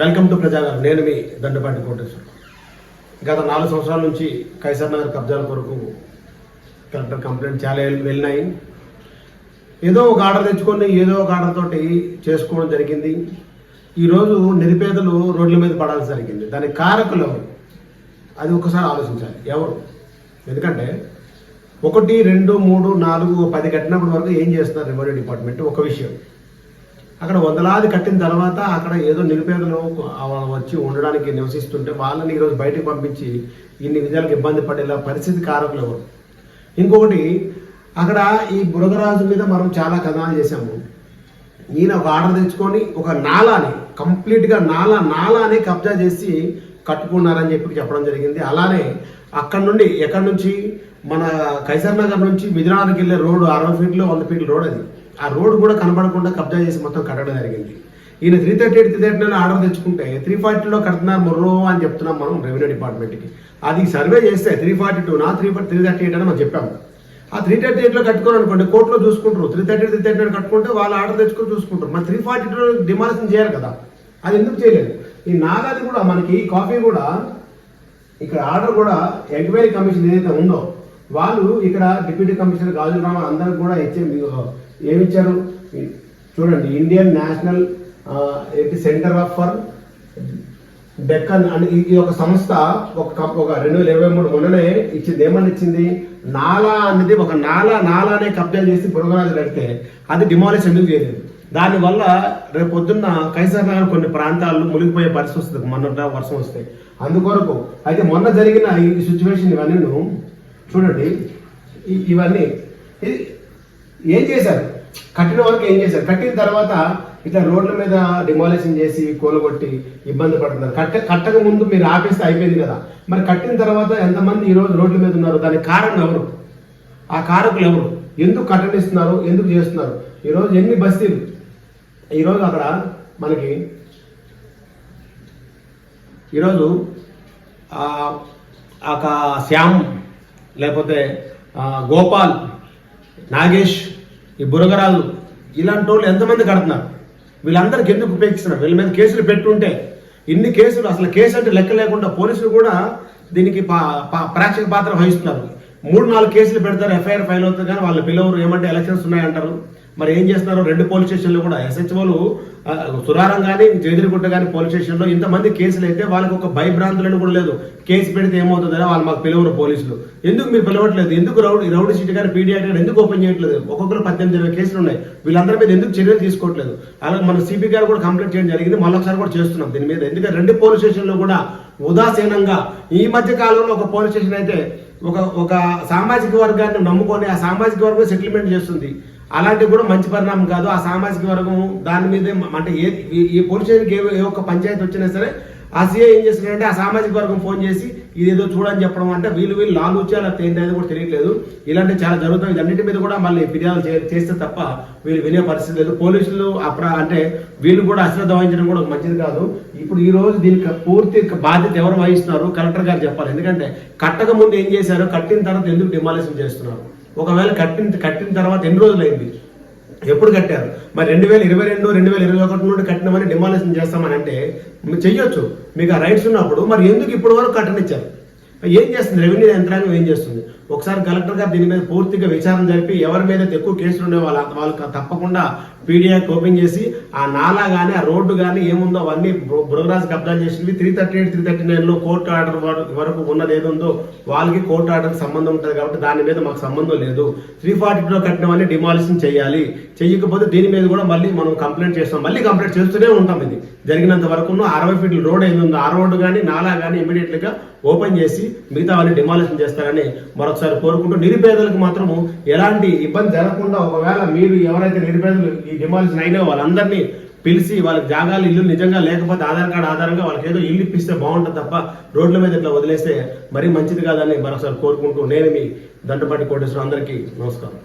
Welcome to ప్రజాగారు. నేను మీ దండపాటి కోటేశ్వర. గత 4 సంవత్సరాల నుంచి కైసర్ నగర్ కబ్జాల కొరకు కలెక్టర్ కంప్లైంట్ చాలా వెళ్ళినాయి. ఏదో ఒక ఆర్డర్ తెచ్చుకొని ఏదో ఒక ఆర్డర్ తోటి చేసుకోవడం జరిగింది. ఈరోజు నిరుపేదలు రోడ్ల మీద పడాల్సి జరిగింది. దానికి కారకులు ఎవరు? అది ఒకసారి ఆలోచించాలి. ఎవరు? ఎందుకంటే 1, 2, 3, 4, 10 కట్టినప్పటి వరకు ఏం చేస్తున్నారు రెవెన్యూ డిపార్ట్మెంట్? ఒక విషయం, అక్కడ వందలాది కట్టిన తర్వాత అక్కడ ఏదో నిరుపేదలు వచ్చి ఉండడానికి నివసిస్తుంటే వాళ్ళని ఈరోజు బయటకు పంపించి ఇన్ని విధాలకు ఇబ్బంది పడేలా పరిస్థితి కారకులు ఎవరు? ఇంకొకటి, అక్కడ ఈ బురగరాజు మీద మనం చాలా కథనాలు చేశాము. ఈయన ఒక ఆర్డర్ తెచ్చుకొని ఒక నాలాని కంప్లీట్గా నాలాని కబ్జా చేసి కట్టుకున్నారని చెప్పడం జరిగింది. అలానే అక్కడ నుండి ఎక్కడి నుంచి మన కైసర్ నగర్ నుంచి మిథునానికి వెళ్ళే రోడ్డు 60 ఫీట్లు 100 ఫీట్ల రోడ్, అది ఆ రోడ్డు కూడా కనబడకుండా కబ్జా చేసి మొత్తం కట్టడం జరిగింది. ఈయన 338 ఆర్డర్ తెచ్చుకుంటే 340లో కడుతున్నారు మొర్రో అని చెప్తున్నాం మనం రెవెన్యూ డిపార్ట్మెంట్కి. అది సర్వే చేస్తే 342 338 అని మనం చెప్పాము. ఆ 338లో కట్టుకోరు అనుకోండి, కోర్టులో చూసుకుంటారు. 338 కట్టుకుంటే వాళ్ళు ఆర్డర్ తెచ్చుకొని చూసుకుంటారు. మరి 342 డిమాలిషన్ చేయాలి కదా, అది ఎందుకు చేయలేదు? ఈ నాగాది కూడా మనకి కాఫీ కూడా ఇక్కడ ఆర్డర్ కూడా ఎంక్వైరీ కమిషన్ ఏదైతే ఉందో వాళ్ళు ఇక్కడ డిప్యూటీ కమిషనర్ గాజుల రామ అందరికి కూడా ఏమిచ్చారు చూడండి. Indian national centre for Deccan అని ఈ ఒక సంస్థ ఒక 2023 మొన్ననే ఇచ్చింది. ఏమని ఇచ్చింది? నాలా అనేది ఒక నాలానే కబ్జా చేసి బురగరాజు కడితే అది డిమాలిష్ ఎందుకు చేయలేదు? దానివల్ల రేపు పొద్దున్న కైసర్ నగర్ కొన్ని ప్రాంతాల్లో మునిగిపోయే పరిస్థితి వస్తుంది మొన్న వర్షం వస్తే. అందుకొరకు అయితే మొన్న జరిగిన ఈ సిచ్యువేషన్ ఇవన్నీ చూడండి. ఇవన్నీ ఏం చేశారు? కట్టిన వరకు ఏం చేశారు? కట్టిన తర్వాత ఇట్లా రోడ్ల మీద డిమాలిషన్ చేసి కూలగొట్టి ఇబ్బంది పడుతున్నారు. కట్టక ముందు మీరు ఆపేస్తే అయిపోయింది కదా. మరి కట్టిన తర్వాత ఎంతమంది ఈరోజు రోడ్ల మీద ఉన్నారు? దానికి కారణం ఎవరు? ఆ కారకులు ఎవరు? ఎందుకు కట్టనిస్తున్నారు? ఎందుకు చేస్తున్నారు? ఈరోజు ఎన్ని బస్తీలు ఈరోజు అక్కడ మనకి ఈరోజు ఒక శ్యామ్, లేకపోతే గోపాల్, నాగేష్, ఈ బురగరాజు ఇలాంటి వాళ్ళు ఎంతమంది కడుతున్నారు? వీళ్ళందరికీ ఎందుకు ఉపయోగిస్తున్నారు? వీళ్ళ మీద కేసులు పెట్టుంటే ఇన్ని కేసులు, అసలు కేసు అంటే లెక్క లేకుండా పోలీసులు కూడా దీనికి ప్రేక్షక పాత్ర వహిస్తున్నారు. 3-4 కేసులు పెడతారు, ఎఫ్ఐఆర్ ఫైల్ అవుతుంది, కానీ వాళ్ళ పిల్లలు ఏమంటే ఎలక్షన్స్ ఉన్నాయంటారు. మరి ఏం చేస్తున్నారు? 2 పోలీస్ స్టేషన్లు కూడా ఎస్హెచ్ఓలు సురారం కానీ జయదిరిగుట్ట కానీ పోలీస్ స్టేషన్లో ఇంతమంది కేసులు అయితే వాళ్ళకి ఒక భయభ్రాంతులను కూడా లేదు. కేసు పెడితే ఏమవుతుందని వాళ్ళు మాకు పిలవరు పోలీసులు. ఎందుకు మీరు పిలవట్లేదు? ఎందుకు రౌడీ షీట్ కానీ పీడియాట్ కానీ ఎందుకు ఓపెన్ చేయట్లేదు? ఒక్కొక్కరు 18-20 కేసులు ఉన్నాయి. వీళ్ళందరి మీద ఎందుకు చర్యలు తీసుకోవట్లేదు? అలాగే మన సిపి గారు కూడా కంప్లైంట్ చేయడం జరిగింది. మళ్ళొకసారి కూడా చేస్తున్నాం దీని మీద. ఎందుకంటే 2 పోలీస్ స్టేషన్లు కూడా ఉదాసీనంగా, ఈ మధ్య కాలంలో ఒక పోలీస్ స్టేషన్ అయితే ఒక సామాజిక వర్గాన్ని నమ్ముకొని ఆ సామాజిక వర్గం సెటిల్మెంట్ చేస్తుంది. అలాంటివి కూడా మంచి పరిణామం కాదు. ఆ సామాజిక వర్గం దాని మీదే అంటే ఈ పోలీస్ స్టేషన్కి ఏ ఒక్క పంచాయతీ వచ్చినా సరే ఆ సీఐ ఏం చేస్తున్నారంటే ఆ సామాజిక వర్గం ఫోన్ చేసి ఇదేదో చూడని చెప్పడం, అంటే వీళ్ళు లాలుచాలి ఏంటి అనేది కూడా తెలియట్లేదు. ఇలాంటివి చాలా జరుగుతాయి. ఇదన్నిటి మీద కూడా మళ్ళీ ఫిర్యాదు చేస్తే తప్ప వీళ్ళు వినే పరిస్థితి లేదు. పోలీసులు అంటే వీళ్ళు కూడా అశ్రద్ధ వహించడం కూడా మంచిది కాదు. ఇప్పుడు ఈ రోజు దీనికి పూర్తి బాధ్యత ఎవరు వహిస్తున్నారు? కలెక్టర్ గారు చెప్పాలి. ఎందుకంటే కట్టక ముందు ఏం చేశారు, కట్టిన తర్వాత ఎందుకు డిమాలిషన్ చేస్తున్నారు? ఒకవేళ కట్టిన తర్వాత ఎన్ని రోజులైంది, ఎప్పుడు కట్టారు? మరి 2022, 2021 నుండి కట్టినమని డిమాలిషన్ చేస్తామని అంటే చెయ్యొచ్చు, మీకు ఆ రైట్స్ ఉన్నప్పుడు. మరి ఎందుకు ఇప్పటి వరకు కట్టనిచ్చారు? ఏం చేస్తుంది రెవెన్యూ యంత్రాంగం? ఏం చేస్తుంది? ఒకసారి కలెక్టర్ గారు దీని మీద పూర్తిగా విచారణ జరిపి ఎవరి మీద ఎక్కువ కేసులు ఉండే వాళ్ళకి తప్పకుండా పీడియాక్ ఓపెన్ చేసి ఆ నాలా కానీ ఆ రోడ్డు కానీ ఏముందో అవన్నీ బురగరాజు కబ్జా చేసినవి 338, 339లో కోర్టు ఆర్డర్ వరకు ఉన్నది ఏది ఉందో వాళ్ళకి కోర్టు ఆర్డర్కి సంబంధం ఉంటుంది. కాబట్టి దాని మీద మాకు సంబంధం లేదు. 342లో కట్టినవన్నీ డిమాలిషన్ చేయాలి. చెయ్యకపోతే దీని మీద కూడా మళ్ళీ మనం కంప్లైంట్ చేస్తాం. మళ్ళీ కంప్లైంట్ చేస్తూనే ఉంటాం. ఇది జరిగినంత వరకు 60 ఫీట్ల రోడ్ ఏది ఉందో ఆ రోడ్డు కానీ నాలా కానీ ఇమీడియట్గా ఓపెన్ చేసి మిగతా వాళ్ళని డిమాలిషన్ చేస్తారని మరొకసారి కోరుకుంటూ, నిరుపేదలకు మాత్రము ఎలాంటి ఇబ్బంది జరగకుండా, ఒకవేళ మీరు ఎవరైతే నిరుపేదలు ఈ డిమాలిషన్ అయినా వాళ్ళందరినీ పిలిచి వాళ్ళకి జాగాలు ఇల్లు నిజంగా లేకపోతే ఆధార్ కార్డు ఆధారంగా వాళ్ళకి ఏదో ఇల్లు ఇప్పిస్తే బాగుంటుంది తప్ప రోడ్ల మీద ఇట్లా వదిలేస్తే మరీ మంచిది కాదని మరొకసారి కోరుకుంటూ, నేను మీ దండపాటి కోటేశ్వర, అందరికీ నమస్కారం.